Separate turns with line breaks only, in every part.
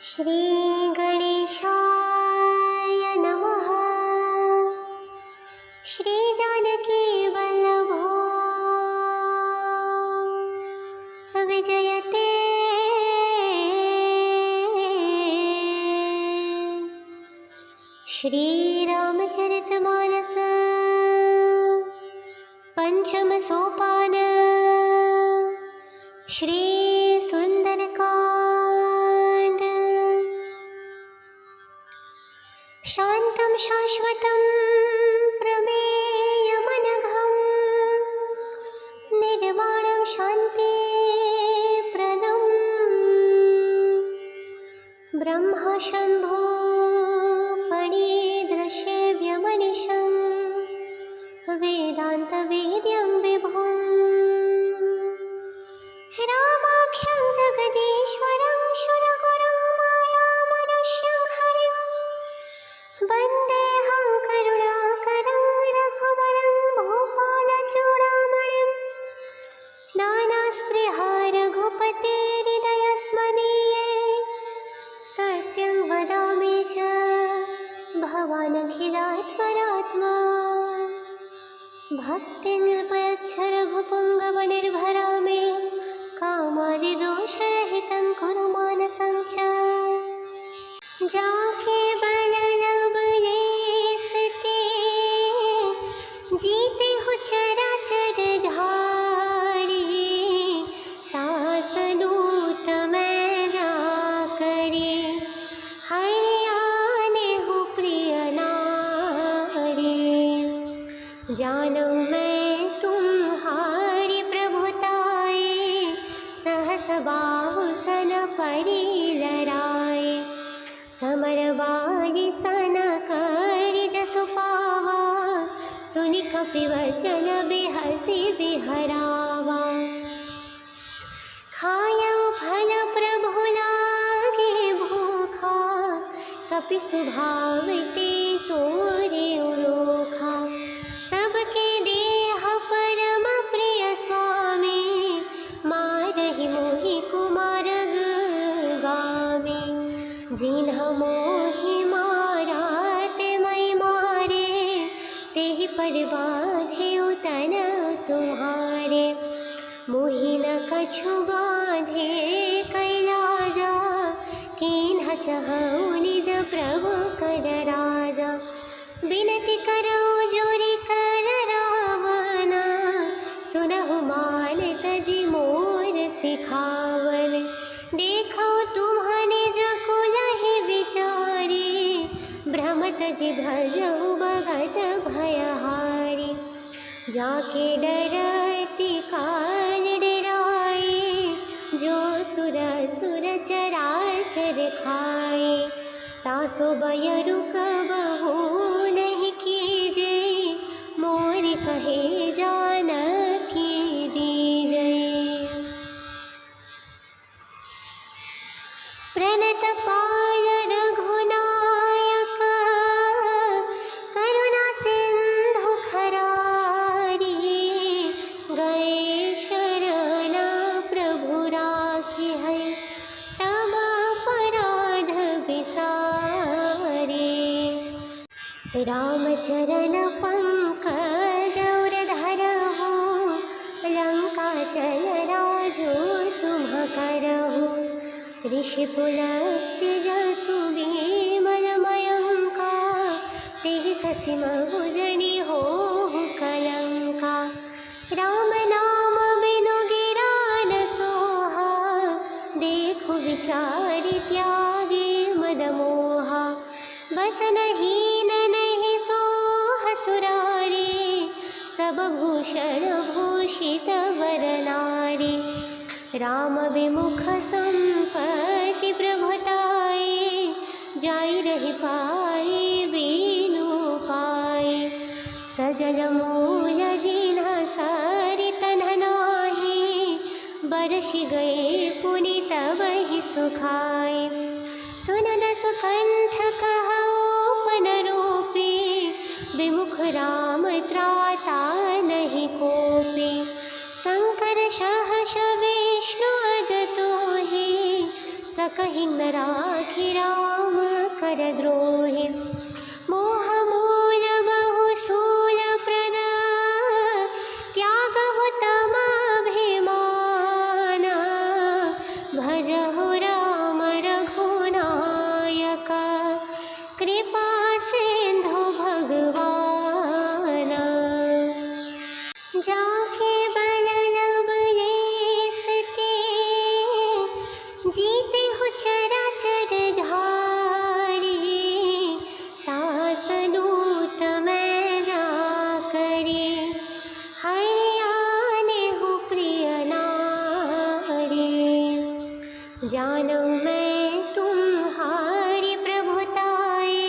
श्री गणेशाय नमः। श्री जानकी वल्लभो विजयते। श्री रामचरितमानस पंचम सोपान। श्री सुंदरकांड। शांतं शाश्वतं प्रमेयमनघं निर्वाणं शान्तिप्रदं ब्रह्म शम्भो फणीदृशेव्यमनिशं वेदान्तवेद्यं विभुम् रामाख्यं जगदीश्वरं सुरगुरुं मायामनुष्यं हरिं वन्देऽहं करुणाकरं रघुवरं भूपालचूडामणिं नानास्पृहा रघुपतेर्हृदयस्मदीये सत्यं वदामि च भवानखिलात्मरात्मा भक्तिनिर्भयच्छ रघुपुङ्गवनिर्भरा मे कामादिदोषरहितं कुरु मानसं च। जाके बललबले सते जीते हो चराचर झारी तासदूत मैं जाकरे हरियाने हो प्रिय नारी। जानो मैं तुम्हारी प्रभुताए सहस बाहु सन परी लराए समरबाजी सन कर जसु पावा सुनि कपिवचन बिहसी बिहरावा। खाया फल प्रभु लागे भूखा कपि सुभावते तोरे उरोखा सबके देह परम प्रिय स्वामी मारहि मोहि कुमार गामी। जिन्ह मोहि मारा ते मई मारे तेहि पर बाधे तन तुम्हारे मोहि न कछु बाधे कैलाजा कीन्ह चहु निज प्रभु कर राजा। विनती करो जोरी कर रावना सुनहु मान तजी मोर सिखावन। देखो तुम्हाने जकुलहि विचारी भ्रमत जी भजहु भगत भयहारी। जाके डरती काल डराए जो सुर सुर चराचर खाए तासो बयरु कबहु नहीं कीजे मोर कहे जानकी दीजे। प्रणत पाल रघुनायक करुणा सिंधु खरारी गए शरण प्रभु राखी है तब अपराध बिसारे। रामचरण पंकज और धरहु लंका चल राजो तुम करहु। ऋषि पुलस्त्य जसु विमलमयंका तेहि ससि महुजनि होहु कलंका। राम नाम बिनु गिरा न सोहा देखु विचारि त्यागे मद मोहा। बस नहीं सोह सुरारी सब भूषण भूषित वर नारी। राम विमुख संपत्ति प्रभुताए जाई रही पाए बीनु पाए। सजल मूल जिन्ह सरित नाही बरसि गए पुनि तबहि सुखाए। सुनन सुकंठ कहौपन रूपी विमुख राम त्राता नहीं कोपी। शंकर सहस विष्णु अजतो ही सकहि सकहि न राखि राम कर द्रोहि। मोह मूल बहु स्थूल प्रद त्यागहु तमाभिमान। भजहु राम रघुनायक कृपा सिंधु भगवान। जाके बल लब लेसते जीते हु चराचर झारी। तास दूत मैं जाकरे हरियाने हु प्रिय नारी। जानू मैं तुम्हारी प्रभुताए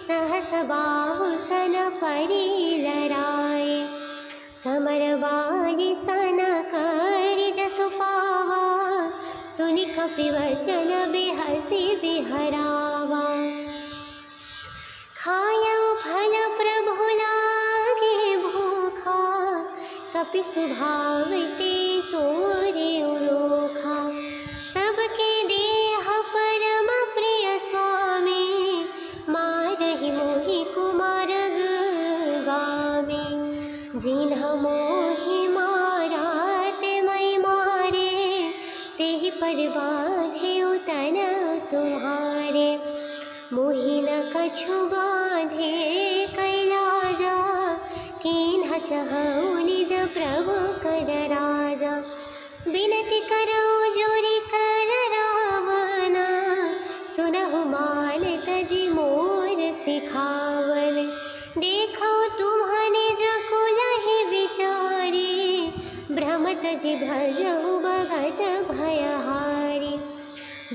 सहस बाहु सन परि लराए। समर बाजी सन करि जसु पावा सुनि कपि वचन बिहसि बिहरावा। खायउ फल प्रभु लागे भूखा कपि सुभावते तोरे उलोखा। सबके देह परम प्रिय स्वामी मारहि मोहि कुमारग गामी। जिन्ह मोहि मारा ते मई मारे तेहि पर बाँधेउ तन तुम्हारे। मोहि न कछु बाँधे कैलाजा कीन्ह चहउ निज प्रभु कर राजा। बिनती करौ जोरि कर रावण सुनहु मान तजि मोर सिखावन। देखो तुम्ह निज कुलहि विचारी भ्रमत जि भजहु भगत भयहारी।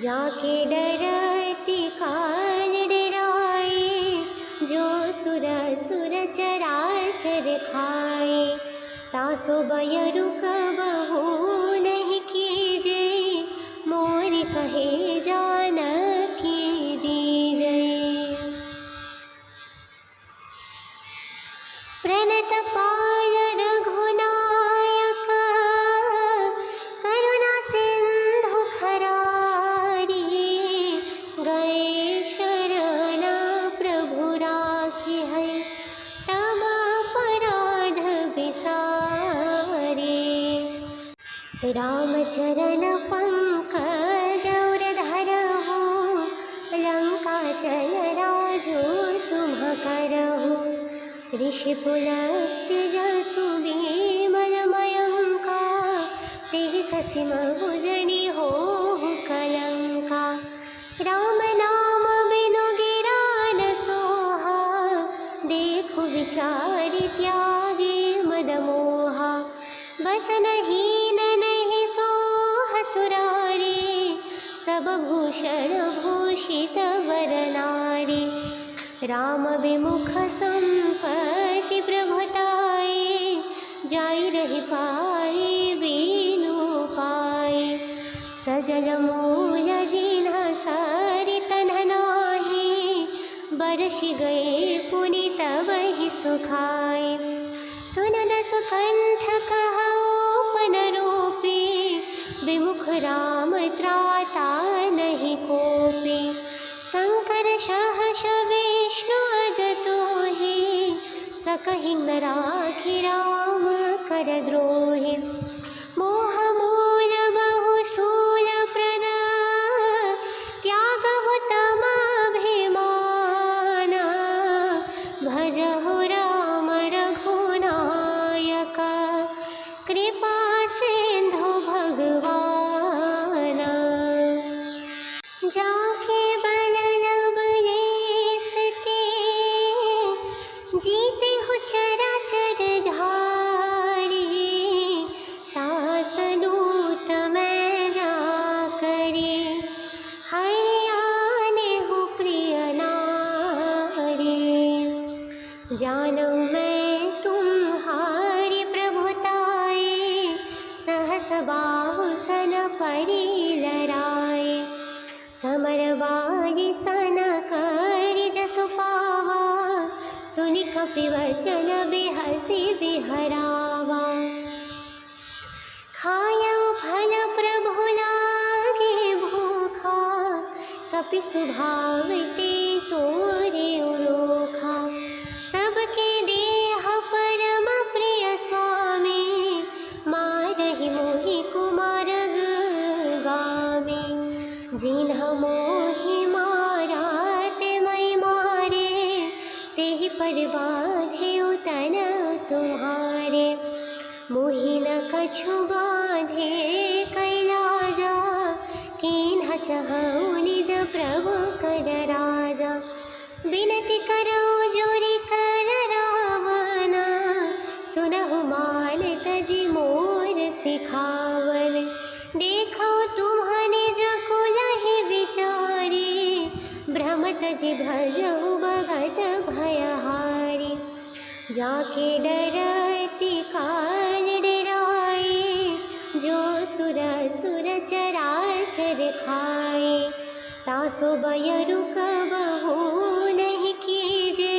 जाके डरति काल डराए जो सुर सुर चराचर खाए। तासो बयरु कबहु नहीं कीजे मोर कहे जानकी दीजे। प्रणत पाल रघुनायक करुणा सिंधु खरारी। गए शरण प्रभु राखी है तम अपराध बिसारे। रामचरण पंकज और धरहु लंका चल राजो तुम करहु। ऋषि पुलस्त्य जसु विमल मयंका तेहि ससि महु जनि होहु कलंका। राम नाम बिनु गिरा न सोहा देखु विचारि त्यागे मद मोहा। बसन हीन नहीं सोह सुरारी सब भूषण भूषित वर नारी। राम विमुख संपत्ति प्रभुताए जाई रहि पाए बीनु पाए। सजल मूल जिन्ह सरित नाही बरसि गए पुनि तबहि सुखाए। सुनन सुकंठ कहौ पन रूपी विमुख राम त्राता नहीं कोपी। शंकर सहस विष्णु अज तोहि सकहि न राखि राम कर द्रोहि। मोह मूल बहु स्थूल प्रद त्यागहु तमाभिमान। भजहु राम रघुनायक कृपा सिंधु भगवान। जाके बल लब लेसते जीते हु चराचर झारी। तास दूत मैं जाकरे हरियाने हु प्रिय नारी। जानू मैं तुम्हारी प्रभुताए सहस बाहु सन परि लराए। समर बाजी सन करि जसु पावा सुनि कपि वचन बिहसि बिहरावा। खायउ फल प्रभु लागे भूखा कपि स्वभाव ते तोरे उरोखा। सबके देह परम प्रिय स्वामी, मारहि मोहि कुमारग गामी। जिन्ह मोहि मारा ते मैं मारे, तेहि पर बाधे तन तुम्हारे। मोहि न कछु बाधे कैलाजा, कीन्ह चहु निज प्रभु कर राजा। बिनती करौ जोरि कर रावण, सुनहु मान तजि मोर सिखावन। देखौ तुम्ह निज कुलहि विचारी, भ्रमत जि भजहु भगत भयहारी। जाके डरति काल डराए, जो सुर सुर चराचर खाए। तासो बयरु कबहु नहीं कीजे,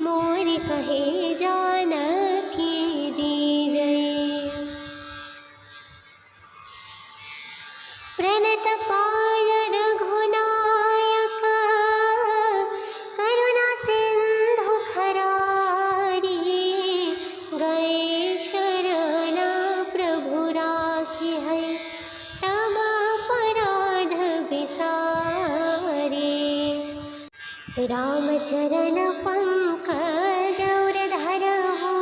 मोर कहे जानकी दीजै। प्रणत पाल रघुनायक, करुणा सिंधु खरारी। गए शरण प्रभु राखी है, तब अपराध बिसारे। रामचरण पंकज और धरहु,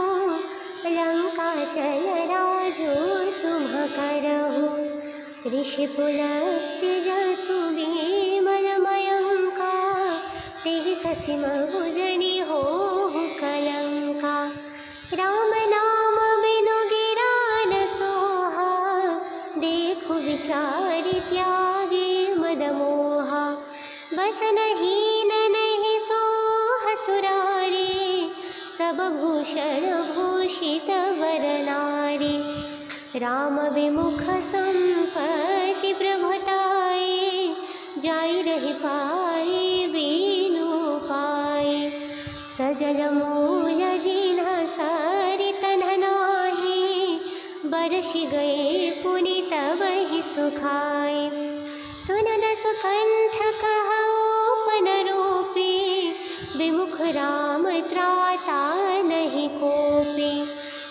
लंका चल राजो तुम करहु। ऋषि पुलस्त्य जसु विमल मयंका, तेहि ससि महुजनि होहु कलंका। राम नाम बिनु गिरा न सोहा, देखु विचारि त्यागे मद मोहा। बसनहीन नहीं सोह सुरारी, सब भूषण भूषित वर नारी। राम विमुख संपत्ति प्रभुताई, जाई रहि पाए बीनु पाए। सजल मूल जिन्ह सरित नाही, बरसि गए पुनि तबहि सुखाए। सुनद सुकंठ कहौ पन रूपी, विमुख राम त्राता नहीं कोपी।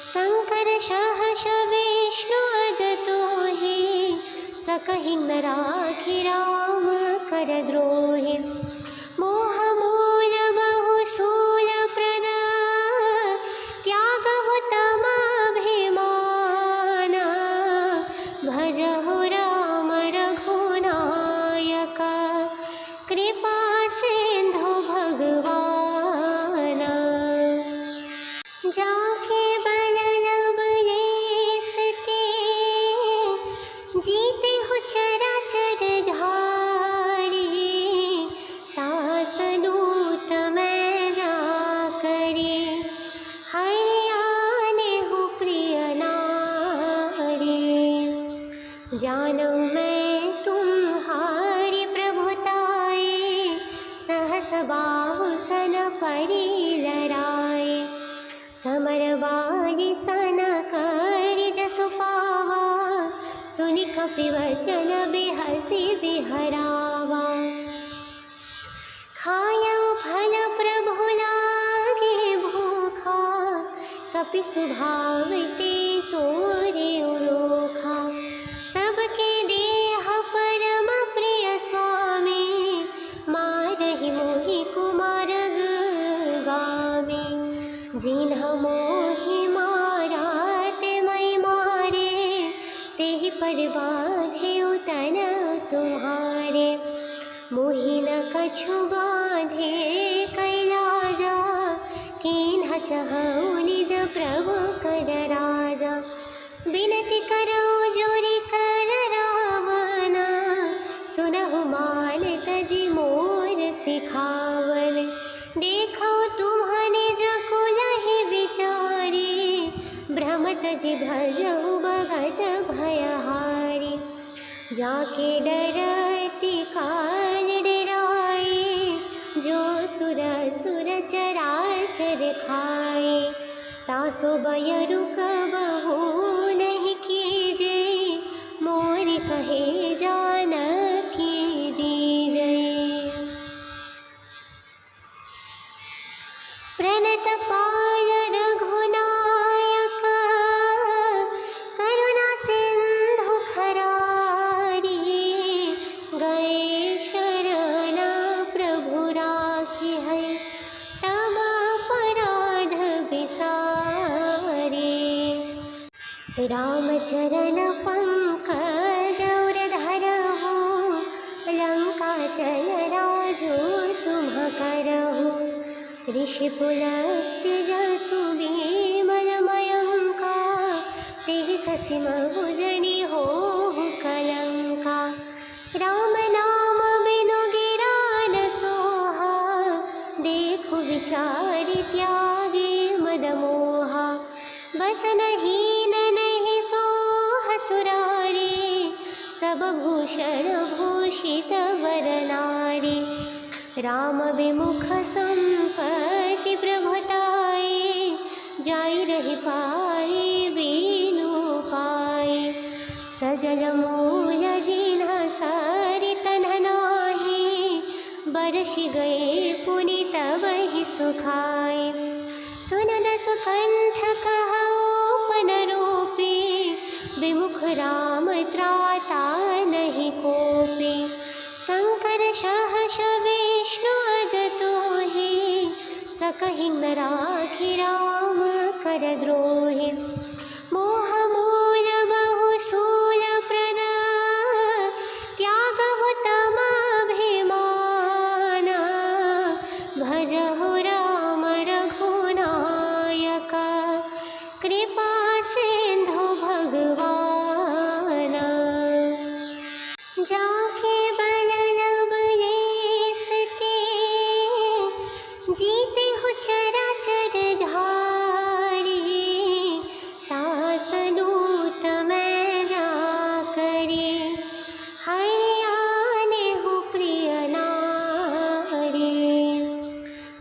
शंकर सहस विष्णु अजतोहि, सकहि न राखि राम कर द्रोहि। मोह मूल बहु शूल प्रद, त्यागहु तम अभिमान। भजहु राम रघुनायक, कृपा सिंधु भगवान। जाके जीते हु चराचर झारी, तास दूत मैं जाकरे। हरि आने हु प्रिय नारी, जानौ मैं तुम्हारी प्रभुताए। सहस बाहु सन परि लराए, समर बाजी सन कर जसु पावा। सुनि कपि वचन बिहसि बिहरावा। खायौ फल प्रभु लागे भूखा, कपि स्वभाव ते तोरे उरोखा। सबके देह परम प्रिय स्वामी, मारहि मोहि कुमारग गामी। जिन्ह मोहि मारा ते मैं मारे, तेहि पर बाधे तन तुम्हारे। मोहि न कछु बाधे कैलाजा, कीन्ह चहु निज प्रभु कर राजा। बिनती करौ जोरि कर रावण, सुनहु मान तजि मोर सिखावन। देखौ तुम्ह निज कुलहि विचारी, भ्रमत जि भजहु भगत भयहारी। जाके डरति काल डराए, जो सुर सुर चराचर खाए। तासो बयरु कबहु नहीं कीजे, मोर कहे जानकी दीजै। रामचरण पंकज उरधरहु, लंका चल राजो तुम करहु। ऋषि पुलस्त्य जसु विमल मयंका, तेहि ससि महुजनि होहु कलंका। राम नाम बिनु गिरा न सोहा, देखु विचारि त्यागे मद मोहा। बस नहीं नहीं सोह सुरारी, सब भूषण भूषित वर नारी। राम विमुख संपत्ति प्रभुताई, जाई रहि पाई बीनु पाई। सजल मूल जिन्ह सरित नाही, बरसि गए पुनि तबहि सुखाए। सुनन सुकंठ कहौ पद रूपी, विमुख राम त्राता नहीं कोपी। शंकर सहस विष्णु अजतोहि, सकहि न राखि राम कर द्रोहि। मोह मूल बहु स्थूल प्रद, त्यागहु तम अभिमान। भजहु राम रघुनायक, कृपा सिंधु भगवान। जाके बल लब लेसते, जीते हु चराचर झारी। तास दूत मैं जाकरे, हरि आने हु प्रिय नारी।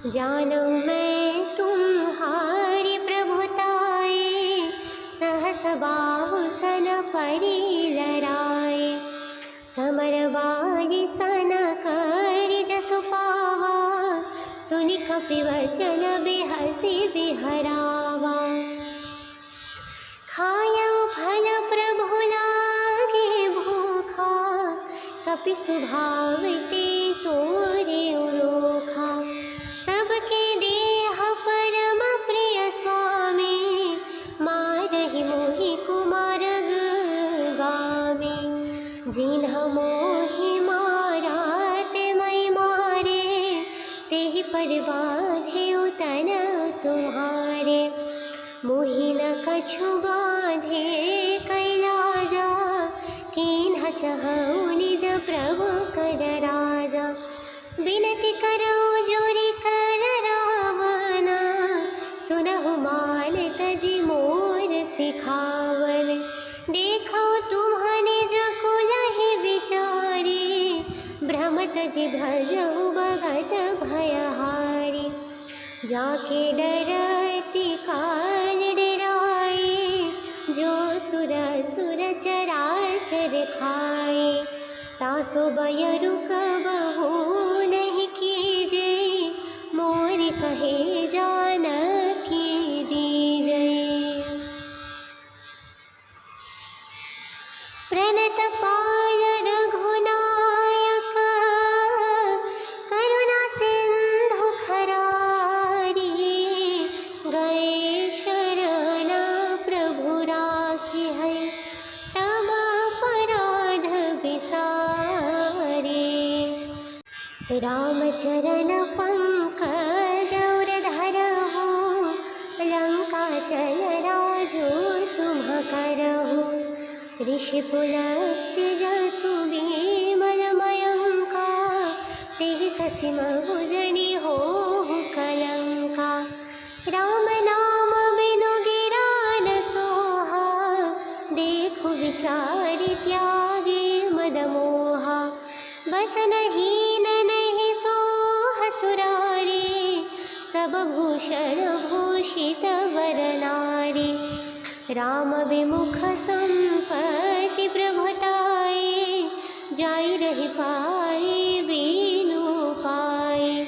जानौ मैं तुम्हारी प्रभुताई, सहस बाहु सन परि लराए। समर बाजी सन करि जसु पावा, सुनि कपि वचन बिहसि बिहरावा। खायौ फल प्रभु लागे भूखा, कपि सुभावते तोरे उलोखा। सबके देह परम प्रिय स्वामी, मारहि मोहि कुमारग गामी। जिन्ह मोहि मारा ते मई मारे, तेहि पर बाँधेउ तन तुम्हारे। मोहि न कछु बाँधे कैलाजा, कीन्ह चहउ निज प्रभु कर राजा। बिनती करौ जोरि कर रावण, सुनहु मान तजि मोर सिखावन। देखौ तुम्ह निज कुलहि विचारी, भ्रम तजि भजहु भगत भयहारी। जाके डरति काल डेराए, जो सुर असुर चराचर खाए। तासो बयरु कबहु नहीं कीजे, मोर कहे जानकी दीजे। प्रणत पाल रघुनायक, करुणा सिंधु खरारी। गए शरण प्रभु राखी है, तब अपराध बिसारे। रामचरण पंकज उरधरहु, लंका चल राजो तुम करहु। ऋषि पुलस्त्य जसु विमल मयंका, तेहि ससि महुजनि होहु कलंका। राम नाम बिनु गिरा न सोहा, देखु विचारि त्यागे मद मोहा। बस नहीं नहीं सोह सुरारी, सब भूषण भूषित वर नारी। राम विमुख संपत्ति प्रभुताई, जाई रहि पाई बीनु पाई।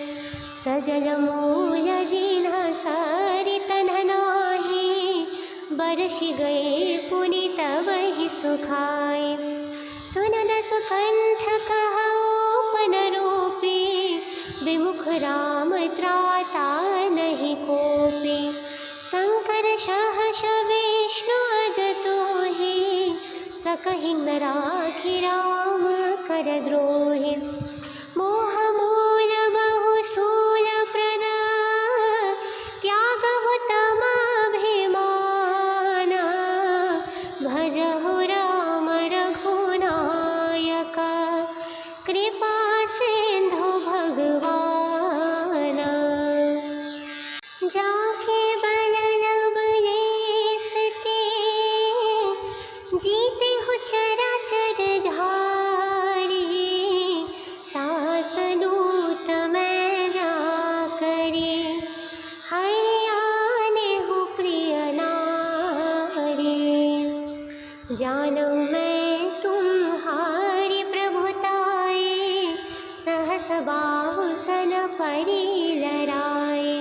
सजल मूल जिन्ह सरित नाही, बरसि गए पुनि तबहि सुखाए। सुनन सुकंठ कहौ पद रूपी, विमुख राम त्राता नहीं कोपी। शंकर सहस विष्णु अजतो न राखी राम करद्रोही। मोह मूल बहु सूल प्रद त्यागहु तमाभिमान। भजहु राम रघुनायक कृपा सिंधु भगवान। जाके बल लब लेसते जीते हु चराचर झारी। तास दूत मैं जा करे हरियाने हु प्रिय नारी। जानू मैं तुम्हारी प्रभुताए सहस बाहु सन परी लराए।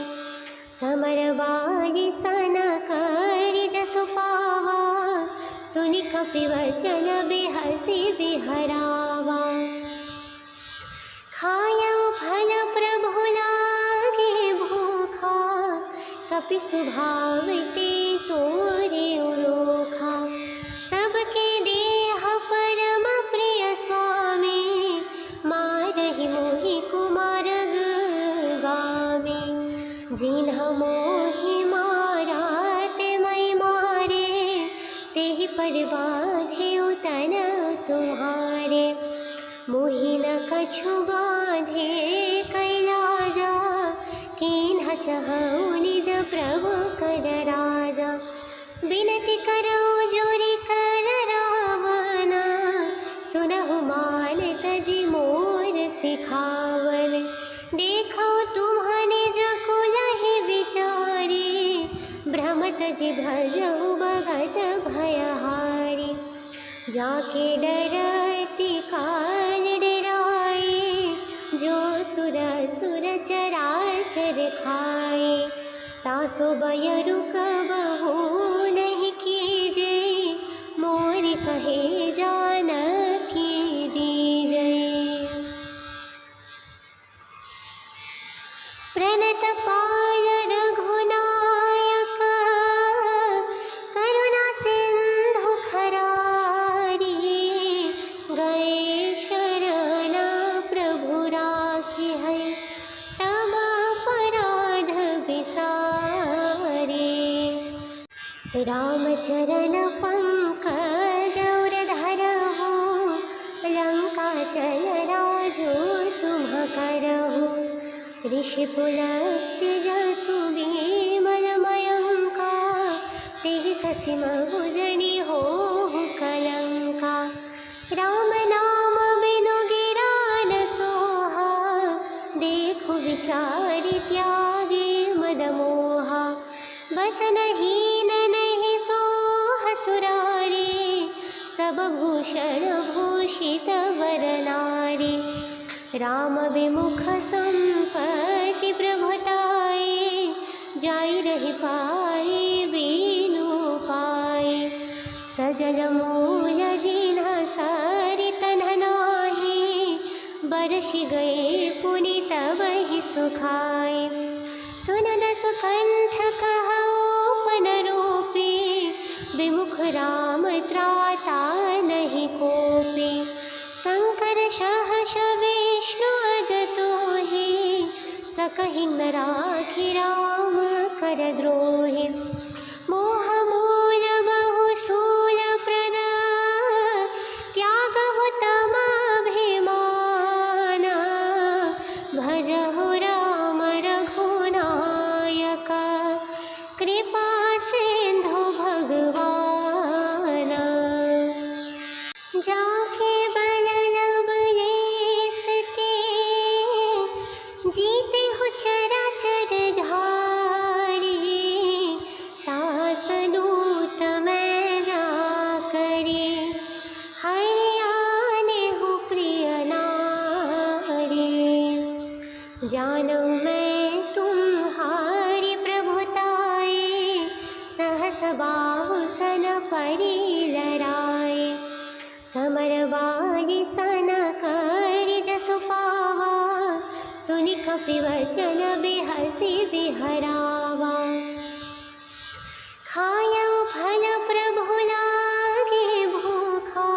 समर बाजी सन करि जसु पावा सुनि कपि वचन बिहसि बिहरावा। खायौ फल प्रभु लागे भूखा कपि सुभाविते तोरे उलोखा। सबके देह परम प्रिय स्वामी मारहि मोहि कुमारग गामी। जिन्ह मोहि मारा ते मई मारे तेहि पर बाधे तन तुम्हारे। मोहि न कछु बाधे कैलाजा कीन्ह चहु निज प्रभु कर राजा। बिनती करौ जोरि कर रावण सुनहु मान तजि मोर सिखावन। देखो तुम्ह निज कुलहि विचारी भ्रमत जि भजहु भगत भयहारी। जाके डरति काल डराए जो सुर सुर चराचर खाए। तासो बयरु कबहु नहीं कीजे मोर कहे जानकी दीजे। प्रणत पाल रघुनायक करुणा सिंधु खरारी। गए शरण प्रभु राखी है तब अपराध बिसारे। रामचरण पंकज और धरहु लंका चल राजो तुम करहु। ऋषि पुलस्त्य जसु विमल मयंका तेहि ससि महुजनि होहु कलंका। राम नाम बिनु गिरा न सोहा देखु विचारि त्यागे मद मोहा। बसनहीन नहीं सोह सुरारी सब भूषण भूषित वर नारी। राम विमुख संपत्ति प्रभुताए जाई रहि पाए बीनु पाए। सजल मूल जिन्ह सरि तन्ह नाहि बरसि गए पुनि तबहि सुखाए। सुनद सुकंठ कहौ पन रूपी विमुख राम त्राता नहीं कोपी। शंकर सहस विष्णु अजतोहि सकहि न राखी राम करद्रोही। मोह मूल बहु सूल प्रद त्यागहु तमाभिमान। भजहु राम रघुनायक कृपा सिंधु भगवान। जाके बल लब लेसते जीते हु चराचर झारी। तास दूत मैं जा करे हरियाने हु प्रिय नारी। जानू मैं तुम्हारी प्रभुताए सहस बाहु सन परी लराए। समर बाजी सन करि जसु पावा सुनि कपि वचन बिहसि बिहरावा। खायौ फल प्रभु लागे भूखा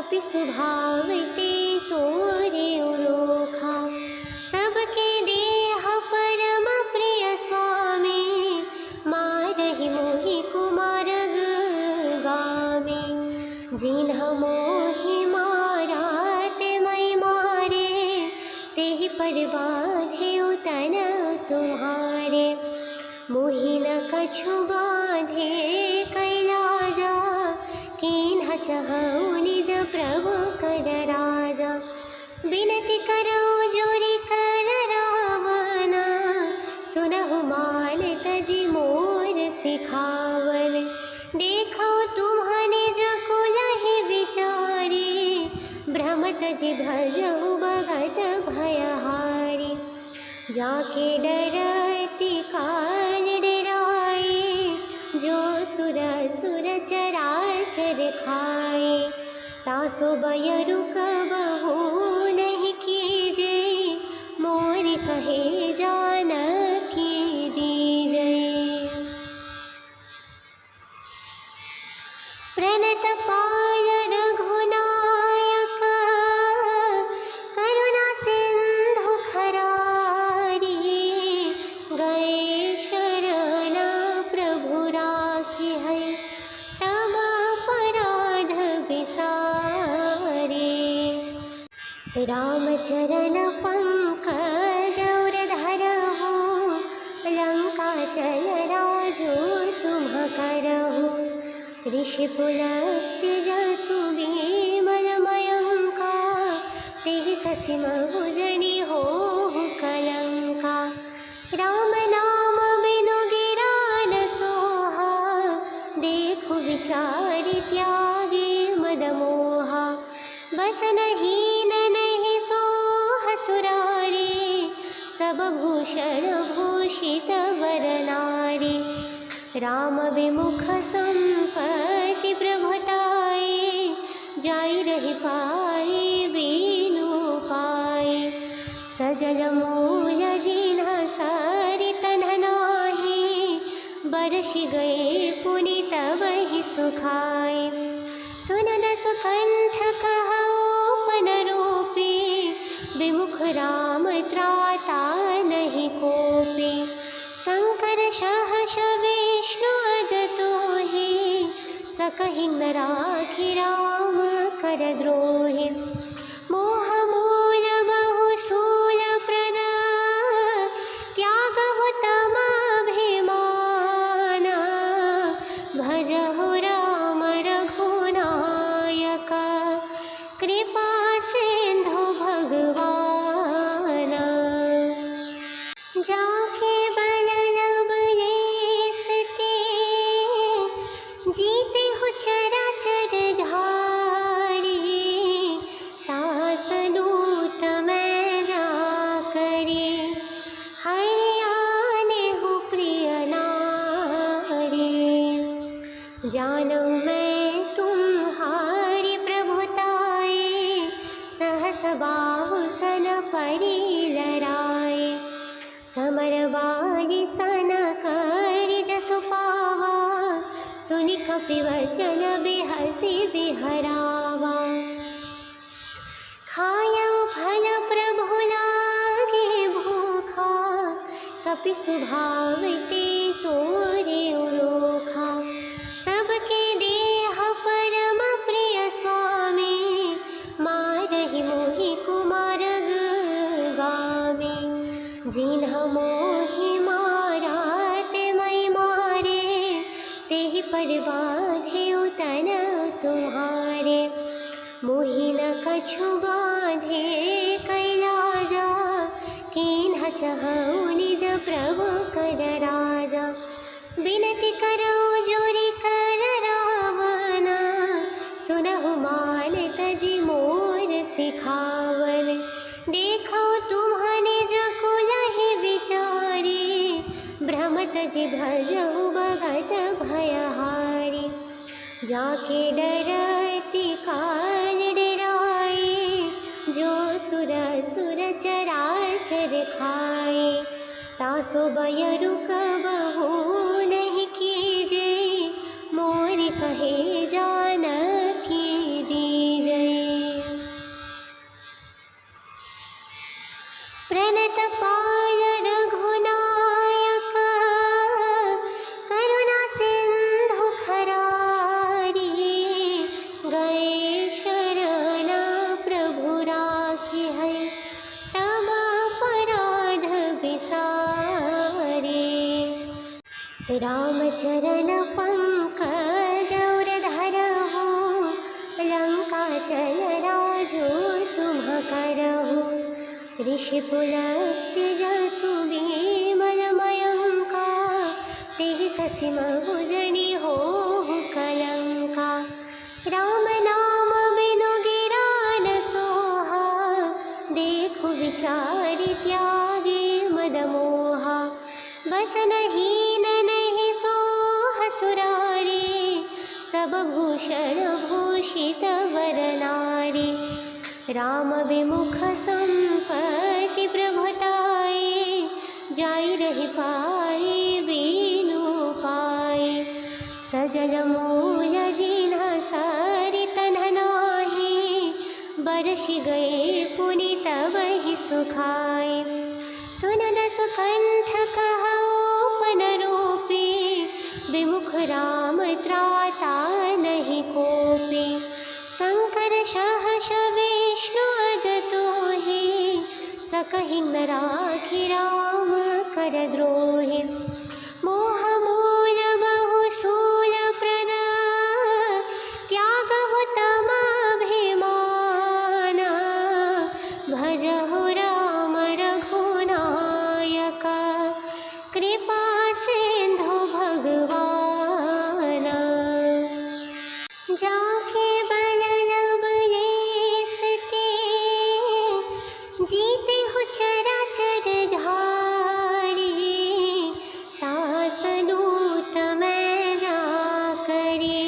कपि सुभावते तोरे उलोखा। सबके देह परम प्रिय स्वामी, मारहि मोहि कुमारग गामी। जिन्ह मोहि मारा ते मैं मारे, तेहि पर बाधे उतन तुम्हारे। मोहि न कछु बाधे कैलाजा, कीन्ह चहु निज प्रभु कर राजा। बिनती करौ जोरि कर रावण, सुनहु मान तजि मोर सिखावन। देखौ तुम्ह निज कुलहि विचारी, भ्रम तजि भजहु भगत भयहारी। जाके डरति काल डराए, जो सुर सुर चराचर खाए। तासो बयरु कबहु नहीं कीजे, मोर कहे जानकी दीजै। प्रणत पाल रघुनायक, करुणा सिंधु खरारी। गए शरण प्रभु राखी है, तब अपराध बिसारे। रामचरण पंकज और धरहु, लंका चल राजो तुम करहु। ऋषि पुलस्त्य जसु विमल मयंका, तेहि ससि महुजनि होहु कलंका। राम नाम बिनु गिरा न सोहा, देखु विचारि त्यागे मद मोहा। बस नहीं नहीं सोह सुरारी, सब भूषण भूषित वर नारी। राम विमुख संपत्ति प्रभुताए, जाई रहि पाए बीनु पाए। सजल मूल जिन्ह सरित नाही, बरसि गए पुनि तबहि सुखाए। सुनन सुकंठ कहौ पद रूपी, विमुख राम त्राता नहीं कोपी। शंकर सहस विष्णु अजतोहि, सकहि न राखि राम कर द्रोहि। मोह मूल बहु स्थूल प्रद, त्यागहु तम अभिमान। भजहु राम रघुनायक, कृपा सिंधु भगवान। जाके बल लब लेसते, जीते हु चराचर झारी। तास दूत मैं जाकरे, हरि आने हु प्रिय नारी। जानौ मैं तुम्हारी प्रभुताए, सहस बाहु सन परि लराए। समर बाजी सन करि जसु पावा, सुनि कपि वचन बिहसि बिहरावा। खायौ फल प्रभु लागे भूखा, कपि सुभावते तोरे उलोखा। सबके देह परम प्रिय स्वामी, मारहि मोहि कुमारग गामी। जिन्ह मोहि मारा ते मैं मारे, तेहि पर बाधे उतन तुम्हारे। मोहि न कछु बाधे कैलाजा, कीन्ह चहु निज प्रभु कर राजा। बिनती करौ जोरि कर रावण, सुनहु मान तजि मोर सिखावन। देखौ तुम्ह निज कुलहि विचारी, भ्रम तजि भजहु भगत भयहारी। जाके डरति काल डराए, जो सुर सुर चराचर खाए। तासो बयरु कबहु नहीं कीजे, मोर कहे जानकी दीजै। प्रणतपाल रघुनायक करुणा सिंधु खरारी गए शरण प्रभु राखी है तब अपराध बिसारे। रामचरण पंकज और धरहु लंका चल राजो तुम करहु। ऋषिपुलस्त्य जसु विमलमयंका तेहि शशि महुजनि होहु कलंका। राम नाम बिनु गिरा न सोहा देखु विचारि त्यागे मद मोहा। बसनहीन नहीं सोह सुरारी सब भूषण भूषित वर नारी। राम विमुख संपत्ति प्रभुताई जाई रही पाई बीनु पाई। सजल मूल जिन्ह सरित नाही बरसि गए पुनि तब ही सुखाए। सुनन सुकंठ कहापन रूपी विमुख राम त्राता नहीं कोपी। शंकर सहस विष्णु अजतो ही सकहि न राखि राम कर द्रोहि। मोह मूल बहु सूल प्रद त्यागहु तम अभिमान। भजहु राम रघुनायक कृपा सिंधु भगवान। जाके बल लब लेसते जीते हु चराचर झारी। तास दूत मैं जा करे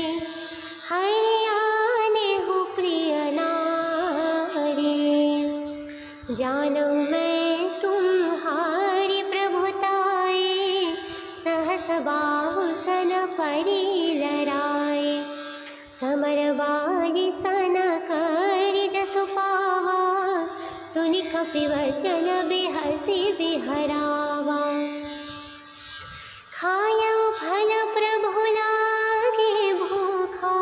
हरियाने हु प्रिय नारी। जानू मैं तुम्हारी प्रभुताई सहस बाहु सन परी लराए। समर बाजी सन करि जसु पावा सुनि कपि वचन बिहसि बिहरावा। खायउ फल प्रभु लागे भूखा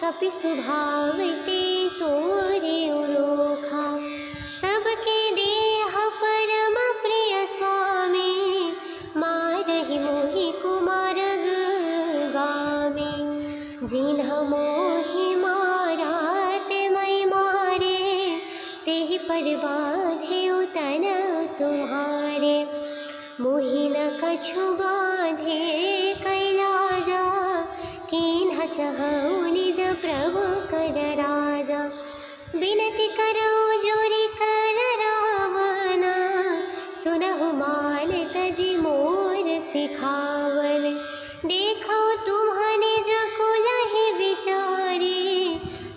कपि स्वभाव ते तोरे उलोखा। सबके देह परम प्रिय स्वामी मारहि मोहि कुमारग गामी। जिन्ह मोहि मारा ते मई मारे तेहि पर बाधे तन तुम्हारे। मोहि न कछु बाधे कैलाजा कीन्ह चहु निज प्रभु कर राजा। बिनती करौ जोरि कर रावण सुनहु मान तजि मोर सिखावन। देखो तुम्ह निज कुलहि विचारी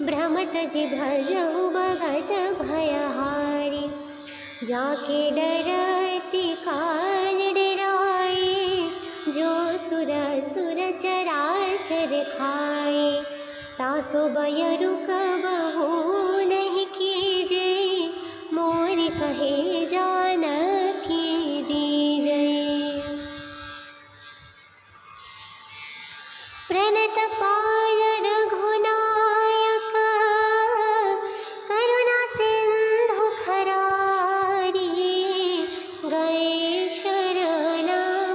भ्रमत जि भजहु भगत भयहारी। जाके डरति काल डराए जो सुर सुर चराचर खाए। तासो बयरु कबहु नहीं कीजे मोर कहे जानकी दीजे। प्रणतपाल रघुनायक करुणा सिंधु खरारी गए शरण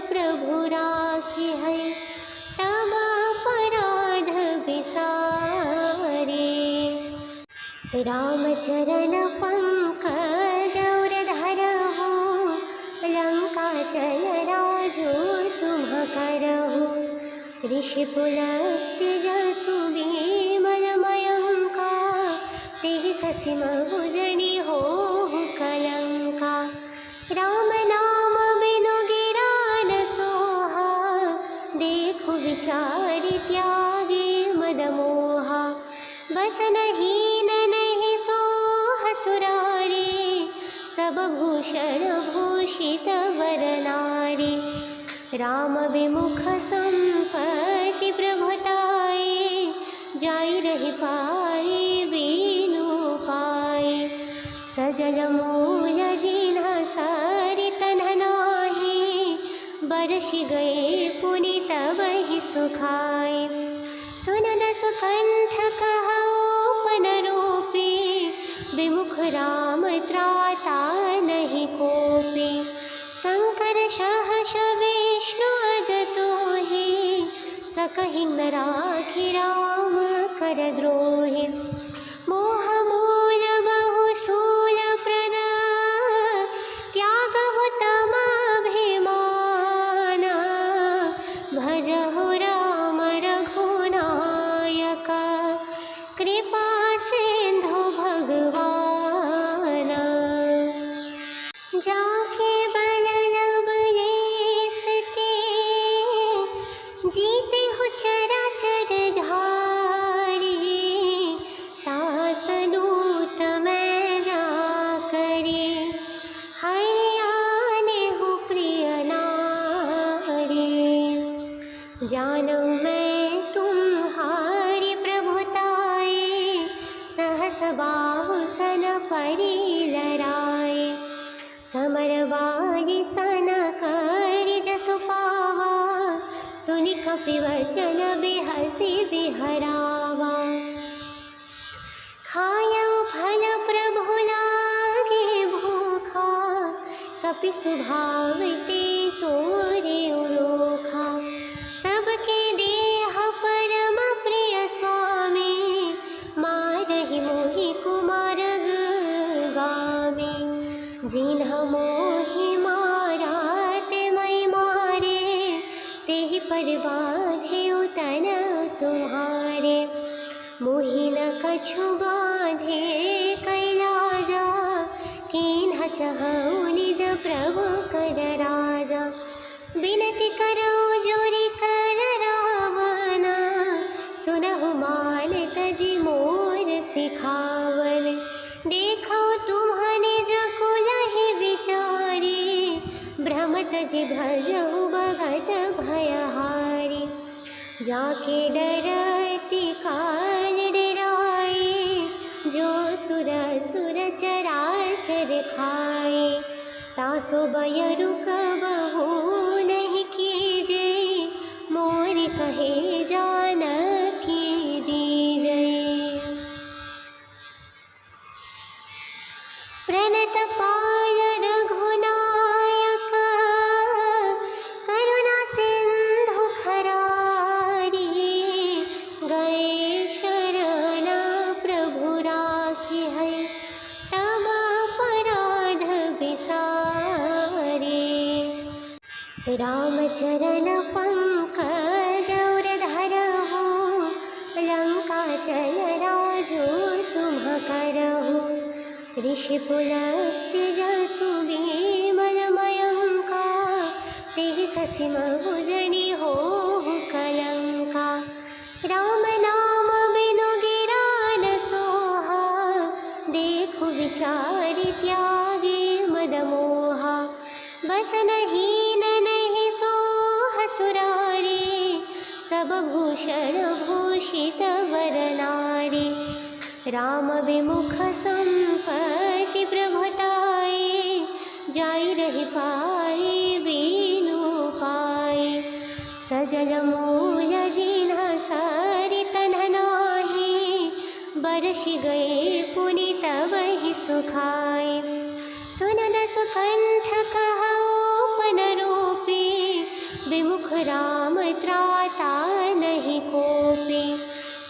प्रभु राखी है तब अपराध बिसारे। रामचरण पंकज और धरहु लंका चल राजो तुम करहु। ऋषिपुलस्त्य जसु विमलमयंका तेहि शशि महुजनि होहु कलंका। राम नाम बिनु गिरा न सोहा देखु विचारि त्यागे मद मोहा। बसनहीन नहीं सोह सुरारी सब भूषण भूषित वर नारी। राम विमुख संपत्ति प्रभुताई जाई रही पाई बीनु पाई। सजल सजल मूल जिन्ह सरित नाही, बरसि गए पुनि तब ही सुखाए। सुनद सुकंठ कहापन रूपी, विमुख राम त्राता नहीं कोपी। शंकर सहस विष्णु अजतोहि, सकहि न राखि राम कर द्रोहि। मोह मूल बहु स्थूल प्रद, त्यागहु तमाभिमान। भजहु राम रघुनायक, कृपा सिंधु भगवान। जाके बल लब लेसते, जीते हु चराचर झारी। तास दूत मैं जाकरे, हरि आने हु प्रिय नारी। जानौ मैं तुम्हारी प्रभुताए, सहस बाहु सन परि लराए। समर बाजी सन कर जसु पावा, सुनि कपि वचन बिहसि बिहरावा। खायौ फल प्रभु लागे भूखा, कपि स्वभाव ते तोरे उलोखा। सबके देह परम प्रिय स्वामी, मारहि मोहि कुमारग गामी। जिन्ह मोहि मारा ते मई मारे, तेहि पर बाँधेउ तन तुम्हारे। मोहि न कछु बाँधे कैलाजा, कीन्ह चहउ निज प्रभु कर राजा। बिनती करौ जोरि कर रावण, सुनहु मान तजि मोर सिखावन। देखौ तुम्ह निज कुलहि विचारी, भ्रम तजि भजहु भगत भयहारी। जाके डरति काल डराए, जो सुर सुर चराचर खाए। तासो बयरु कबहु नहीं कीजे, मोर कहे जानकी दीजे। प्रणत पाल रघुनायक, करुणा सिंधु खरारी। गए शरण प्रभु राखी है, तब अपराध बिसारे। रामचरण पंकज और धरहु, लंका चल राजो तुम करहु। ऋषि पुलस्त्य जसु विमल मयंका, तेहि ससि महुजनि होहु कलंका। राम नाम बिनु गिरा न सोहा, देखु विचारि त्यागे मद मोहा। बस नहीं नहीं सोह सुरारी, सब भूषण भूषित वर नारी। राम विमुख संपत्ति प्रभुताए, जाई रहि पाए बीनु पाए। सजल मूल जिन्ह सरित नाही, बरसि गए पुनि तब ही सुखाए। सुनद सुकंठ कहापन रूपी, विमुख राम त्राता नहीं कोपी।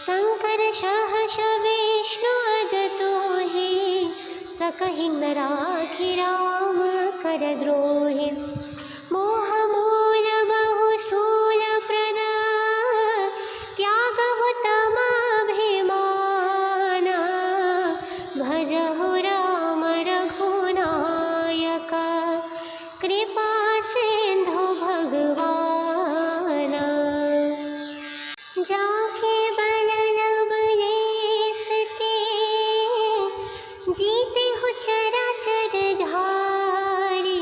शंकर सहस विष्णु अजतोहि, सकहि न राखि राम कर द्रोहि। मोह मूल बहु स्थूल प्रद, त्यागहु तमाभिमान। भजहु राम रघुनायक, कृपा सिंधु भगवान। जाके बल लब लेसते, जीते हु चराचर झारी।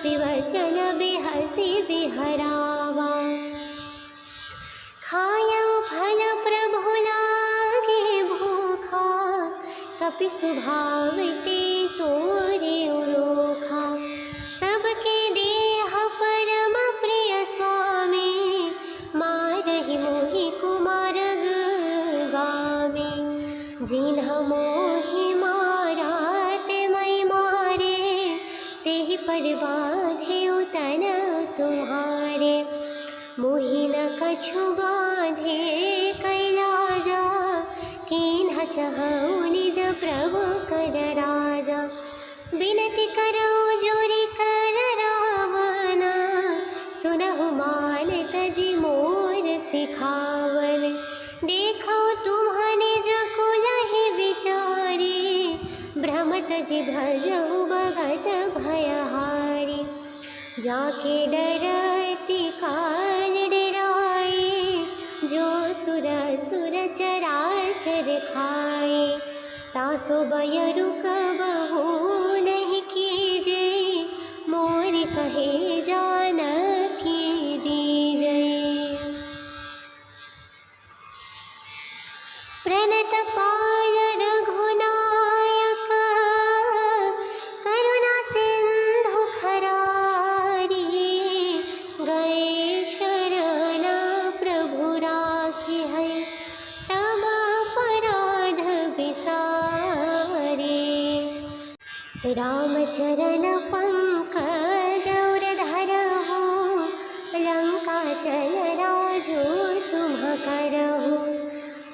कपिवचन बिहसि बिहरावा। खाया फल प्रभु लागे भूखा, कपि स्वभाव ते तोरे उलोखा। सबके देह परम प्रिय स्वामी, मारहि मोहि कुमारग गामी। जिन्ह मोहि मारा ते मैं मारे, तेहि पर बाधे तन तुम्हारे। मोहि न कछु बाधे कैलाजा, कीन्ह चहु निज प्रभु कर राजा। बिनती करौ जोरि कर रावण, सुनहु मान तजि मोर सिखावन। देखो तुम्ह निज कुलहि विचारी, भ्रमत जि भजहु भगत भयहारी। जाके डरति काल डराए, जो सुर सुर चराचर खाए। तासो बयरु कबहु नहीं कीजे, मोर कहे जानकी दीजे। प्रणत पाल रघुनायक, करुणा सिंधु खरारी। गए शरण प्रभु राखी है, तब अपराध बिसारे। रामचरण पंकज और धरहु, लंका चल राजो तुम करहु।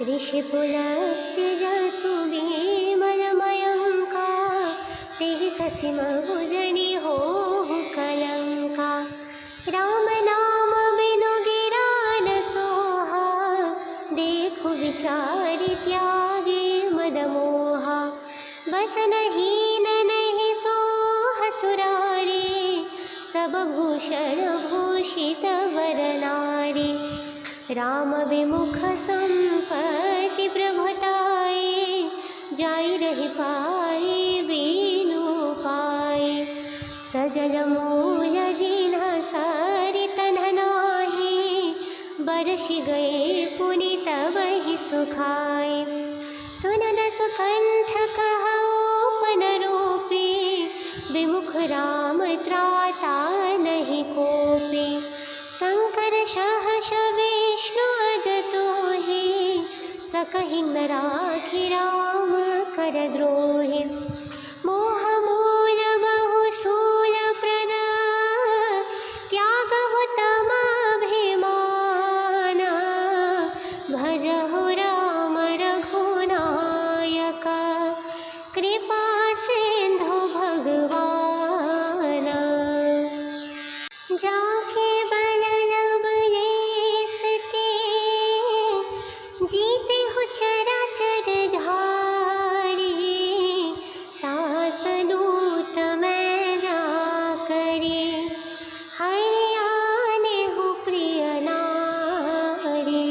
ऋषि पुलस्त्य जसु विमल मयंका, तेहि ससि महुजनि होहु कलंका। राम नाम बिनु गिरा न सोहा, देखु विचारि त्यागे मद मोहा। बसनहीन नहीं सोह सुरारी, सब भूषण भूषित वर नारी। राम विमुख संपत्ति प्रभुताई, जाई रहि पाई बीनु पाई। सजल मूल जिन्ह सरित नाही, बरसि गए पुनि तबहि सुखाए। सुनन सुकंठ कहौ पन रूपी, विमुख राम त्राता नहीं कोपी। शंकर सहस विष्णु अजतोहि, सकहि न राखि राम कर द्रोहि। मोह मूल बहु शूल प्रद, त्यागहु तम अभिमान। भजहु राम रघुनायक, कृपा सिंधु भगवान। जाके बल लब लेसते, जीते हु चराचर झारी। तास दूत मैं जाकरे, हरि आने हु प्रिय नारी।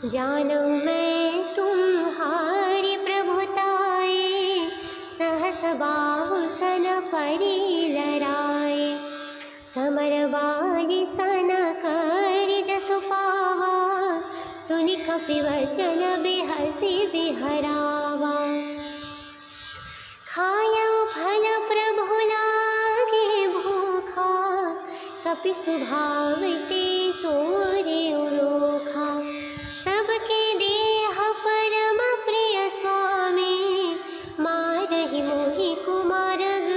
जानौ मैं तुम्हारी प्रभुताई, सहस बाहु सन परि लराए। समर बारि सन करि जसु पावा, सुनि कपिवचन बिहसि बिहरावा। खाया फल प्रभु लागे भूखा, कपि स्वभाव ते तोरे उलोखा। सबके देह परम प्रिय स्वामी, मारहि मोहि कुमारग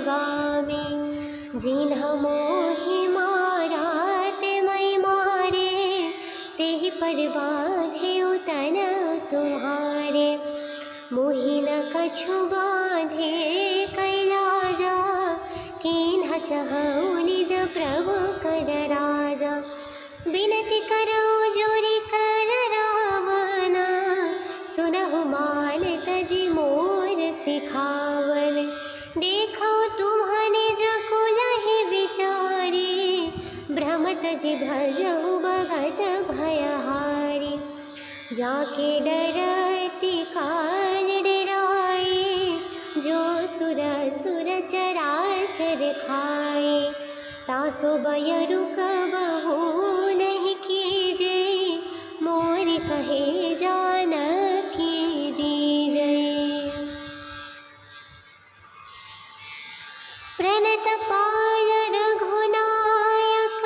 गामी। जिन्ह मोहि मारा ते मैं मारे, तेहि पर बाधे तन तुम्हारे। मोहि न कछु बाधे कैलाजा, कीन्ह चहु निज प्रभु कर राजा। बिनती करौ जोरि कर रावण, सुनहु मान तजि मोर सिखावन। देखो तुम्ह निज कुलहि विचारी, भ्रमत जि भजहु भगत भयहारी। जाके डरति काल डराए, जो सुर सुर चराचर खाए। तासो बयरु कबहु नहीं कीजे, मोर कहे जानकी दीजै। प्रणत पाल रघुनायक,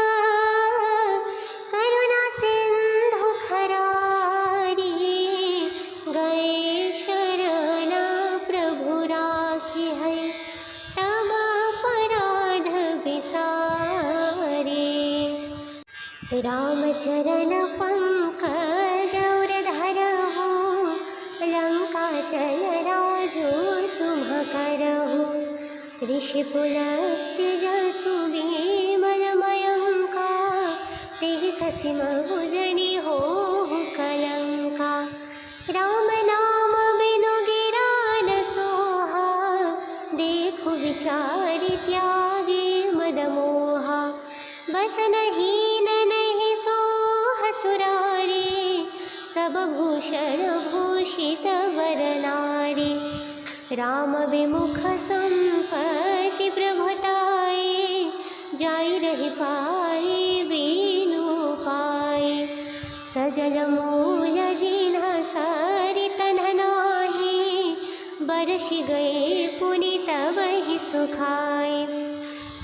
करुणा सिंधु खरारी, गए शरण प्रभु राखी है, तब अपराध बिसारे। रामचरण पंकज और धरहु, लंका चल राजो तुम करहु। ऋषि पुलस्त्य जसु विमल मयंका, तेहि ससि महुजनि होहु कलंका। राम नाम बिनु गिरा न सोहा, देखु विचारि त्यागे मद मोहा। बस नहीं सोह सुरारी, सब भूषण भूषित वर नारी। राम विमुख संपत्ति प्रभुताए, जाई रही पाए बीनु पाए। सजल मूल जिन्ह सरित नाही, बरसि गए पुनि तबहि सुखाए।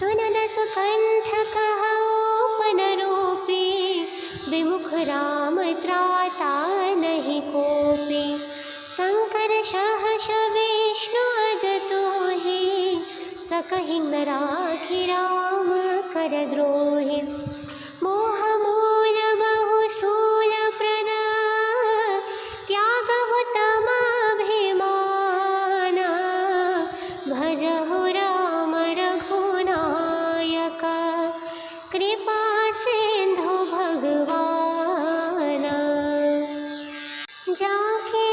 सुनद सुकंठ कहौपन रूपी, विमुख राम त्राता नहीं कोपी। शंकर सहस विष्णु अजतोहि, सकहि न राखि राम कर द्रोहि। मोह मूल बहु स्थूल प्रद, त्यागहु तम अभिमान। भजहु राम रघुनायक, कृपा सिंधु भगवान। जाके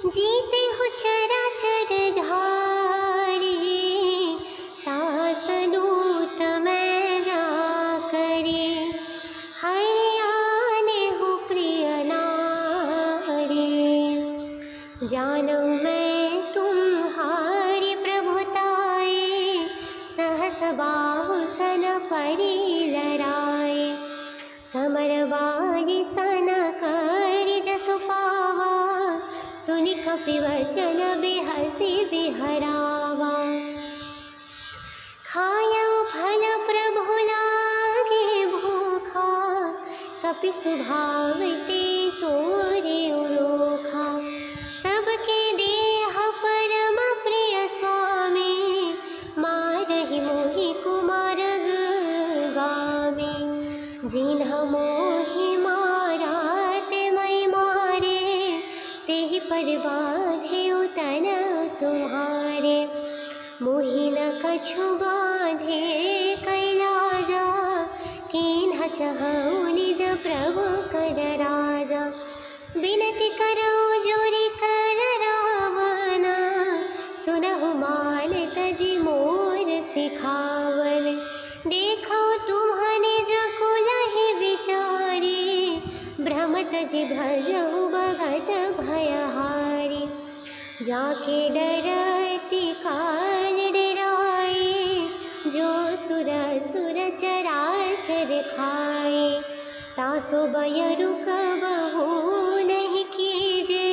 जीते हु चराचर झारी, तास दूत मैं जाकरे, हरि आने हु प्रिय नारी। जानौ मैं तुम्हारी प्रभुताए, सहस बाहु सन परि लराए। समर बाजी सन करि जसु पावा, सुनि कपिवचन बिहसि बिहरावा। खायौ फल प्रभु लागे भूखा, कपि स्वभाव ते तोरे उरोखा। सबके देह परम प्रिय स्वामी, मारहि मोहि कुमारग गामी। जिन्ह मोहि मारा ते मैं मारे, तेहि पर बाँधेउ तन तुम्हारे। मोहि न कछु बाँधे कैलाजा, कीन्ह चहउ निज प्रभु कर राजा। विनति करौ जोरि कर रावण, सुनहु मान तजि मोर सिखावन। देखौ तुम्ह निज कुलहि विचारी, भ्रम तजि भजहु भगत भयहारी। जाके डरति काल डराए, जो सुर सुर चराचर खाए। तासो बयरु कबहु नहीं कीजे,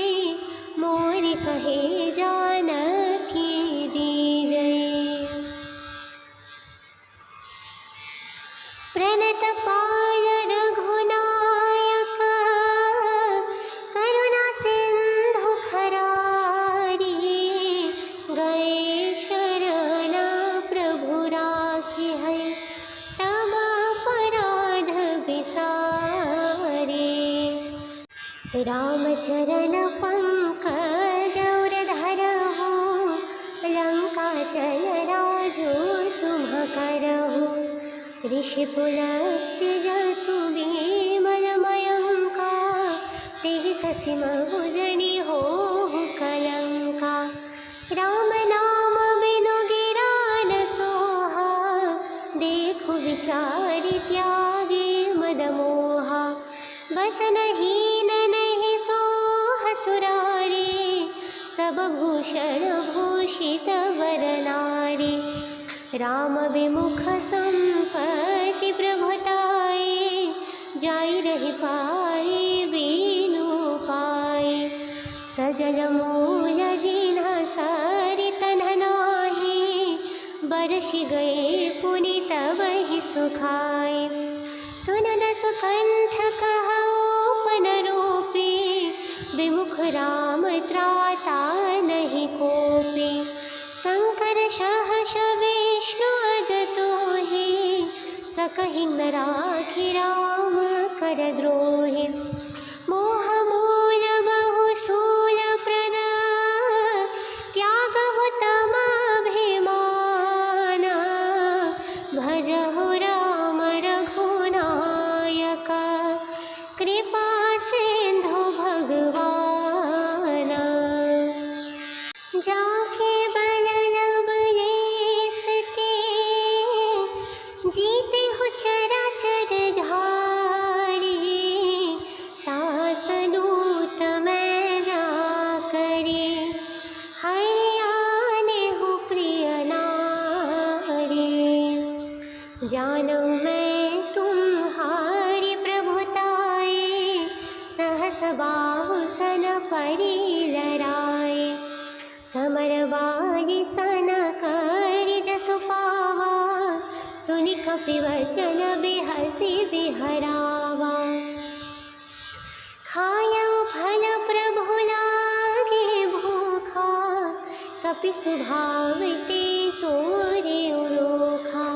मोर कहे जानकी दीजै। प्रणत पाल रघुनायक, करुणा सिंधु खरारी। गए शरण प्रभु राखी है, तब अपराध बिसारे। रामचरण पंकज और धरहु, लंका चल राजो तुम करहु। ऋषि पुलस्त्य जसु विमल मयंका, तेहि ससि महुजनि होहु कलंका। राम नाम बिनु गिरा न सोहा, देखु विचारि त्यागे मद मोहा। बस नहीं सोह सुरारी, सब भूषण भूषित वर नारी। राम विमुख संपत्ति प्रभुताए, जाई रही पाए बीनु पाए। सजल मूल जिन्ह सरित नाही, बरसि गए पुनि तब ही सुखाए। सुनन सुकंठ कहो पद रूपी, विमुख राम त्राता नहीं कोपी। शंकर सहस विष्णु अजतो है, सकहि न राखि राम कर द्रोहि। मोह मूल बहु स्थूल प्रद, त्यागहु तम अभिमान। भजहु राम रघुनायक, कृपा सिंधु भगवान। जाके बल लब लेसते, जीते हु चराचर झारी। तास दूत मैं जा करे, हरि आने हु प्रिय नारी। जानू मैं तुम्हारी प्रभुताए, सहस बाहु सन परि लराए। समर बाजी सन करि जसु पावा, सुनि कपि वचन बिहसि बिहरावा। खायौ फल प्रभु लागे भूखा, कपि सुभावते तोरे उलोखा।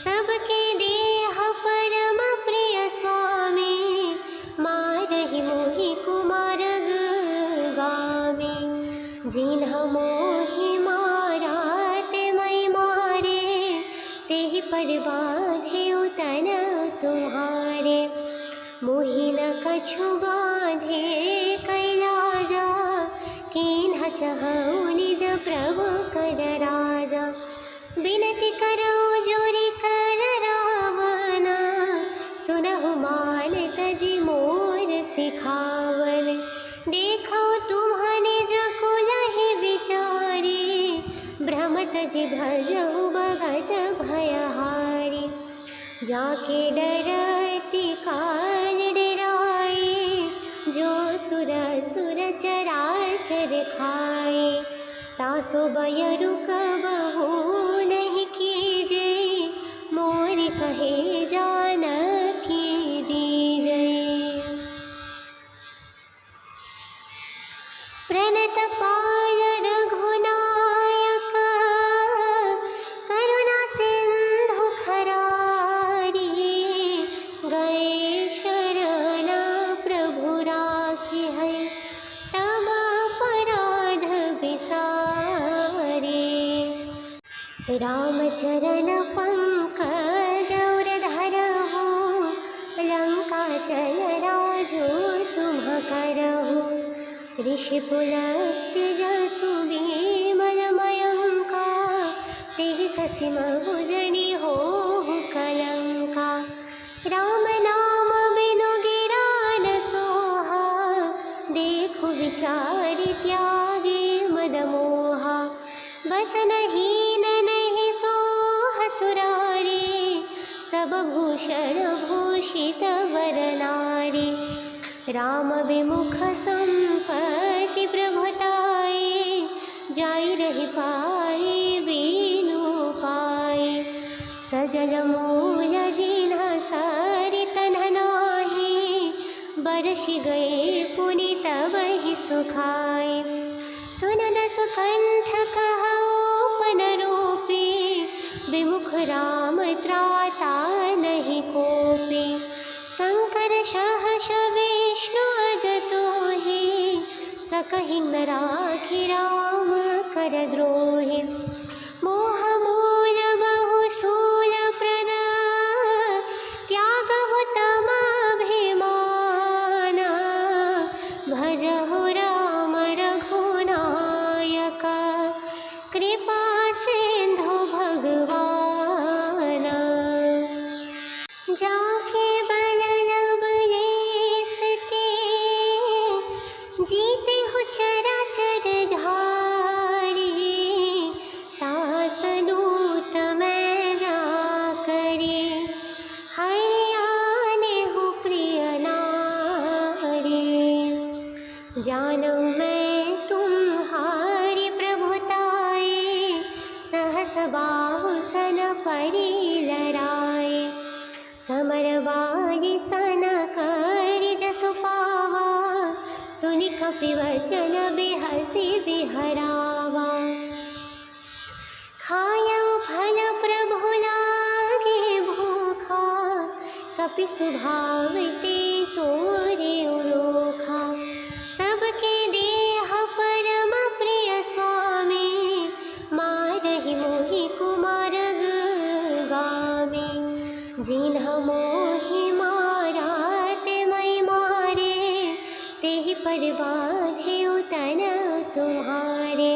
सबके देह परम प्रिय स्वामी, मारहि मोहि कुमारग गामी। जिन्ह मोहि मारा ते मैं मारे, तेहि पर बाँधेउ तन तुम्हारे। मोहि न कछु बाँधे कैलाजा, कीन्ह चहउ निज प्रभु कर राजा। बिनती करौ जोरि कर रावण, सुनहु मान तजि मोर सिखावन। देखो तुम्ह निज कुलहि विचारी, भ्रमत जि भजहु भगत भयहारी। जाके डरति काल डराए, जो सुर असुर चराचर खाए। तासो बयरु कबहु नहीं कीजे, मोर कहे जानकी दीजे। प्रणत पाल रघुनायक, करुणा सिंधु खरारी। गए शरण प्रभु राखी है, तब अपराध बिसारे। रामचरण पंकज और धरहु, लंका चल राजो तुम करहु। ऋषि पुलस्त्य जसु विमल मयंका, तेहि ससि महुजनि होहु कलंका। राम नाम बिनु गिरा न सोहा, देखु विचारि त्यागे मद मोहा। बसन हीन नहीं सोह सुरारी, सब भूषण भूषित वर नारी। राम विमुख संपत्ति प्रभुताए, जाई रही पाए बीनु पाए। सजल मूल जिन्ह सरित नाही, बरसि गए पुनि तब ही सुखाए। सुनन सुकंठ कहो पद रूपी, विमुख राम त्राता नहीं कोपी। शंकर सहस विष्णु अजतो है, सकहि न राखि राम कर द्रोहि। मोह मूल बहु स्थूल प्रद, त्यागहु तम अभिमान। भजहु राम रघुनायक, कृपा सिंधु भगवान। जाके बल लब लेसते, जीते हु चराचर झारी। परि लराए। समर बारि सन करि जसु पावा, सुनि कपि वचन बिहसि बिहरावा। खाया फल प्रभु लागे भूखा, कपि स्वभाव ते तोरे उलोखा। सबके देह परम प्रिय स्वामी, मारहि मोहि कुमारग गामी। जिन्ह मोहि मारा ते मैं मारे, तेहि पर बाधे उतन तुम्हारे।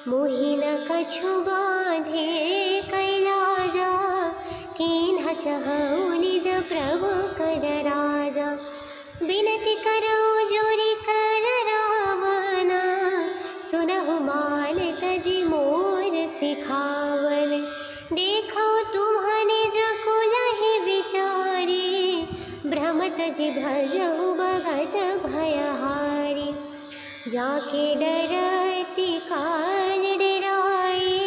मोहि न कछु बाधे कैलाजा, कीन्ह चहु निज प्रभु कर राजा। बिनती करौ जोरि कर रावना, सुनहु मान तजि मोर सिखावन। देखौ तुम्ह निज कुलहि विचारी, भ्रम तजि भजहु भगत भयहारी। जाके डरति काल डराए,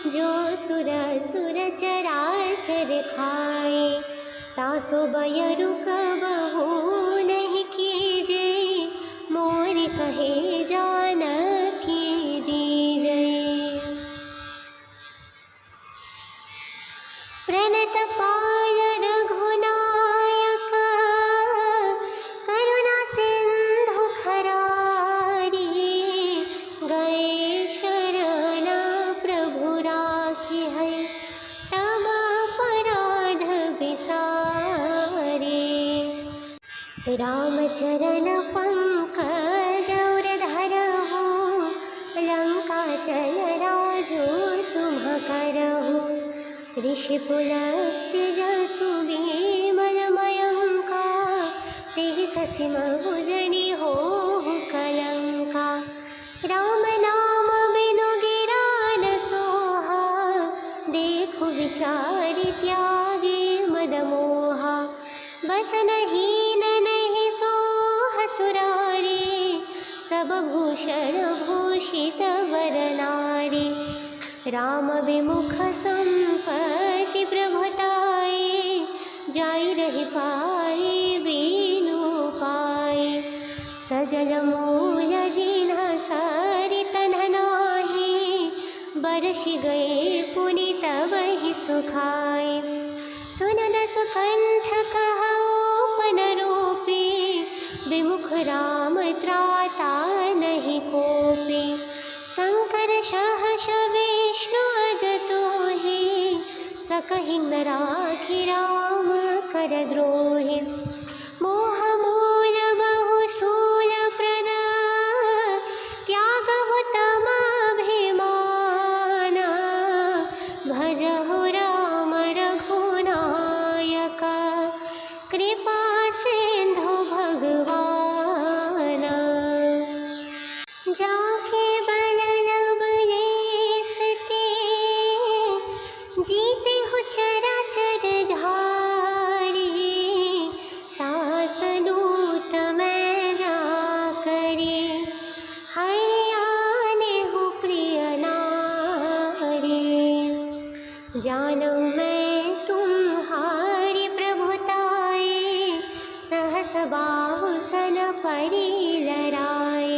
जो सुर सुर चराचर खाए। तासो बयरु कबहु नहीं कीजे, मोर कहे जानकी दीजे। प्रणत पाल रघुनायक, करुणा सिंधु खरारी। गए शरण प्रभु राखी है, तब अपराध बिसारे। रामचरण पंकज और धरहु, लंका चल राजो तुम करहु। ऋषि पुलस्त्य जसु विमल मयंका, तेहि ससि महुजनि होहु कलंका। राम नाम बिनु गिरा न सोहा, देखु विचारि त्यागे मद मोहा। बस नहीं सोह सुरारी, सब भूषण भूषित वर नारी। राम विमुख संपत्ति प्रभुताए, जाई रहि पाए बिनु पाए। सजल मूल जिन्ह सरित नाही, बरसि गए पुनि तबहि सुखाए। सुनन सुकंठ कहौ पन रूपी, विमुख राम त्राता नहीं कोपी। शंकर सहस विष्णु अजतोहि, सकहि न राखि राम कर द्रोहि। मोह मूल बहु स्थूल प्रद, त्यागहु तम अभिमान। भजहु राम रघुनायक, कृपा सिंधु भगवान। जाके बल लब लेसते, जीते हु चराचर झारी। तास दूत मैं जाकरे, हरि आने हु प्रिय नारी। जानौ मैं तुम्हारी प्रभुताए, सहस बाहु सन परि लराए।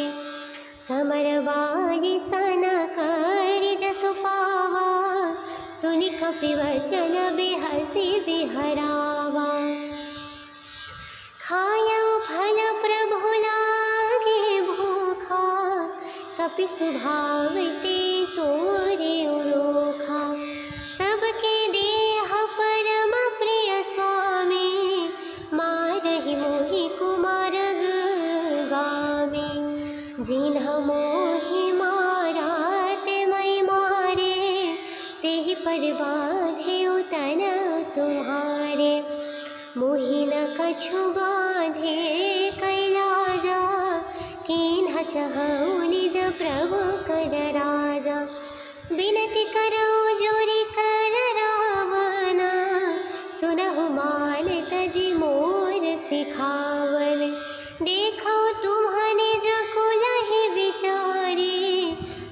समर बारि सन करि जसु पावा, सुनि कपि वचन बिहसि बिहरावा। खाया फल प्रभु लागे भूखा, कपि स्वभाव ते तोरे उलोखा। सबके देह परम प्रिय स्वामी, मारहि मोहि कुमारग गामी। जिन्ह मोहि मारा ते मैं मारे, तेहि पर बाधे उतन तुम्हारे। मोहि न कछु बाधे कैलाजा, कीन्ह चहु निज प्रभु कर राजा। बिनती करौ जोरि कर रावना, सुनहु मान तजि मोर सिखावन। देखौ तुम्ह निज कुलहि विचारी,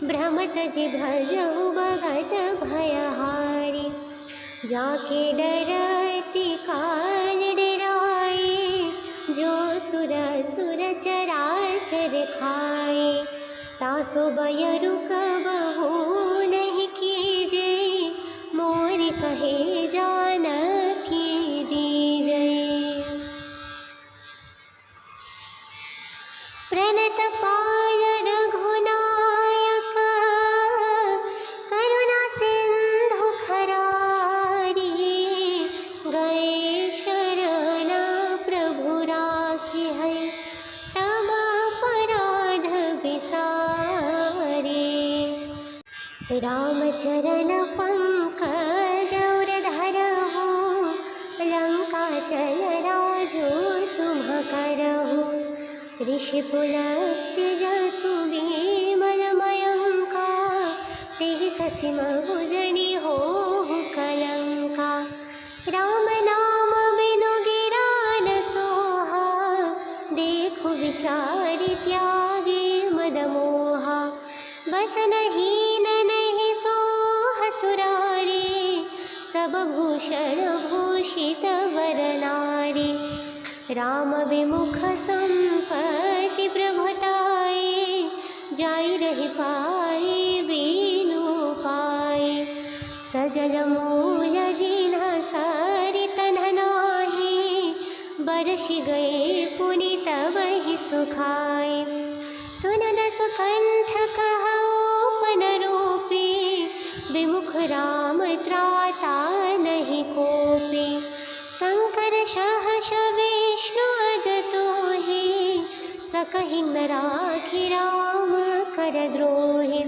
भ्रम तजि भजहु भगत भयहारी। जाके डरती काल डराए, जो सुर सुर चराचर खाए। तासो बयरु कबहु नहीं कीजे, मोर कहे जानकी दीजे। प्रणत पाल रघुनायक, करुणा सिंधु खरारी। गए शरण प्रभु राखी है, तब अपराध बिसारे। रामचरण पंकज और धरहु, लंका चल राजू तुम करहु। ऋषि पुलस्त्य जसु विमलमयंका, तेहि ससि महुजनि होहु कलंका। राम नाम बिनु गिरा न सोहा, देखु विचारि त्यागे मद मोहा। बस नहीं नहीं सोह सुरारी, सब भूषण भूषित वर नारी। राम विमुख संपत्ति प्रभुताए, जाई रहि पाए बीनु पाए। सजल मूल जिन्ह सरित नाही, बरसि गए पुनि तबहि सुखाए। सुनन सुकंठ कहौ पद रूपी, विमुख राम त्राता नहीं कोपी। शंकर सहस विष्णु अजतोहि, सकहि न राखि राम कर द्रोहि।